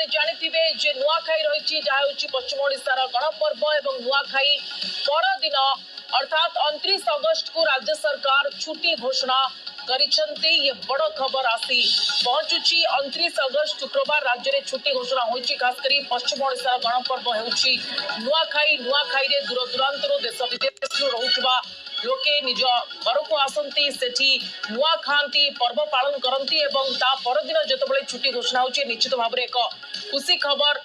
आपने जानिथिबे जे नुआखाई रही जहाँ हूँ पश्चिम ओडिशार गणपर्व और नुआखाई परदिन अर्थात 29 अगस्त को राज्य सरकार छुट्टी घोषणा करिसेंती। ये बड़ खबर आसी पहुंचुची 29 अगस्त शुक्रवार राज्य में छुट्टी घोषणा होती। खासकर पश्चिम ओडिशार गणपर्व होउची नुआखाई। नुआखाई रे दूर दूरांतर देश विदेश रहुवा लोके निज घर को आसती सेठी नुआ खाती पर्व पालन करती एवं ता परदिन जितेबाला छुट्टी घोषणा होची निश्चित भाव में एक खुशी खबर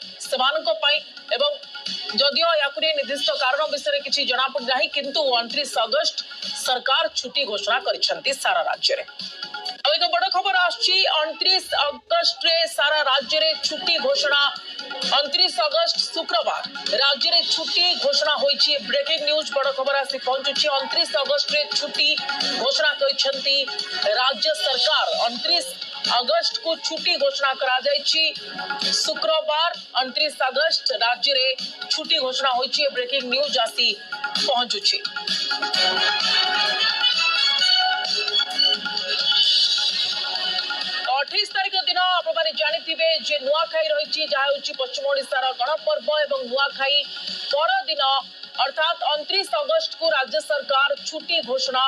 एवं जदियो या निर्दिष्ट कारण विषय किसी जना पड़ा किंतु 29 अगस्त सरकार छुट्टी घोषणा करिसेंती सारा राज्य रे। एक बड़ खबर आछि 29 अगस्त रे सारा राज्य रे छुट्टी घोषणा। 29 अगस्त शुक्रवार राज्य रे छुट्टी घोषणा होइछि। ब्रेकिंग न्यूज बड़ खबर आसी पहुंचुछि 29 अगस्त रे छुट्टी घोषणा करिसेंती राज्य सरकार। 29 अगस्त को छुट्टी घोषणा करा जाइछि। शुक्रवार 29 अगस्त राज्य रे छुट्टी घोषणा होइछि। ब्रेकिंग न्यूज आसी पहुंचुछि। 28 तारीख दिन आपने जानिथिबे जे नुआखाई रही जहाँ हूँ पश्चिम ओडिशार गणपर्व और नुआखाई परदिन अर्थात 29 अगस्त को राज्य सरकार छुट्टी घोषणा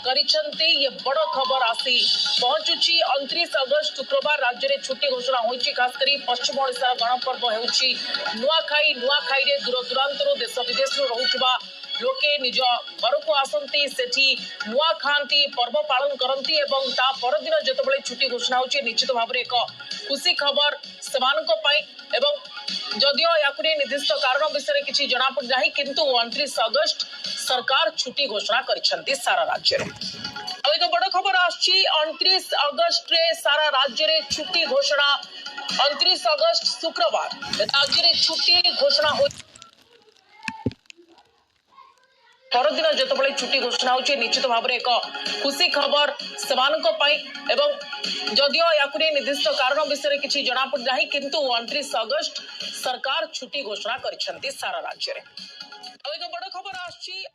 करिसेंती। ये बड़ खबर आसी पहुंचुची 29 अगस्त शुक्रवार राज्य में छुट्टी घोषणा होती। खासकर पश्चिम ओडिशार गणपर्व होउची नुआखाई। नुआखाई रे दूर दूरांतर देश विदेश रहुवा लोके निज घर को आसती सेठी नुआ खाती पर्व पालन करती एवं ता परदिन जितेबाला छुट्टी घोषणा होची निश्चित भाव में एक खुशी खबर एवं जदियो या निर्दिष्ट कारण विषय किसी जना पड़ा किंतु 29 अगस्त सरकार छुट्टी घोषणा करिसेंती सारा राज्य रे। एक बड़ खबर आछि 29 अगस्त रे सारा राज्य रे छुट्टी घोषणा। 29 अगस्त शुक्रवार राज्य रे छुट्टी घोषणा हो परदिन जितेबाला छुट्टी घोषणा होची निश्चित भाव में एक खुशी खबर एवं जदियो या निर्दिष्ट कारण विषय किसी जना पड़ा किंतु 29 अगस्त सरकार छुट्टी घोषणा करिसेंती सारा राज्य रे। एक बड़ खबर आछि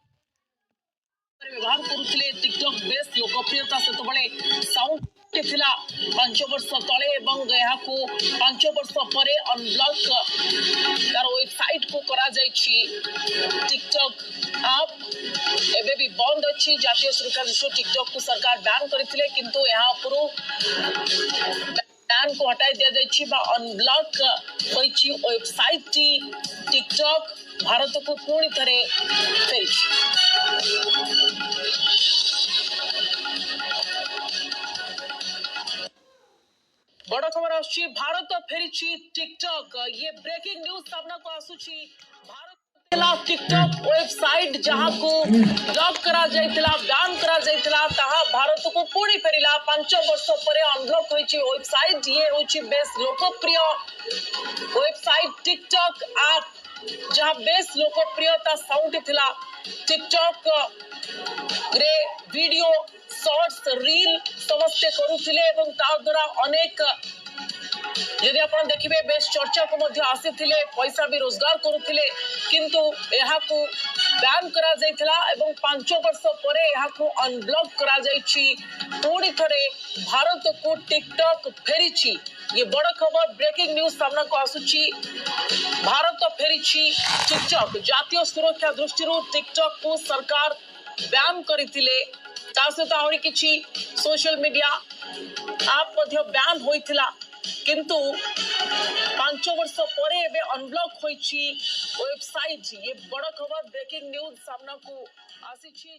व्यवहार करुले टिकटॉक बेस लोकप्रियता से साउंड थिला 5 वर्ष तले एवं यहाँ 5 वर्ष पर अनब्लॉक तार वेबसाइट को करा जाइछि। टिकटॉक आप एबे भी बंद अच्छी जातीय सुरक्षा दृष्टि टिकटॉक को सरकार बैन करथिले किंतु यहाँ बैन को हटाई दिया जाइछि बा अनब्लॉक होइछि वेबसाइट टी टिकटॉक भारत को पुणी थरे फेरिछि। बड़ खबर आछि भारत फेरिछि टिकटॉक। ये ब्रेकिंग न्यूज सामना को आसुछि। भारत टिकटॉक वेबसाइट जहां को ब्लॉक करा जाइतिला बैन करा जाइतिला ताहा भारत को पुणी फेरिला 5 वर्ष पर अनब्लॉक होइछि वेबसाइट। ये होइछि बेस लोकप्रिय वेबसाइट टिकटॉक ऐप जहां बेस लोकप्रियता साउंड थिला। टिकटॉक रे वीडियो शॉर्ट्स रील समस्ते करुथिले एवं ता द्वारा अनेक यदि आप देखिए बेस चर्चा को मध्य आसीथिले पैसा भी रोजगार करुथिले किंतु यहाँ को बैन करा जाइथिला एवं 5 वर्ष पर यहाँ को अनब्लॉक करा जाइछि। पुणी थरे भारत को टिकटॉक फेरिछि। ये बड़ खबर ब्रेकिंग न्यूज सामना को आसुछि। भारत फेरिछि टिकटॉक। जातीय सुरक्षा दृष्टि टिकटॉक को सरकार बैन करथिले ता सहित आहरी किछि सोशल मीडिया आप बैन होइथिला किंतु 5 वर्ष पर एबे अनब्लॉक होइछि वेबसाइट। ये बड़ खबर ब्रेकिंग न्यूज सामना को आसीछि।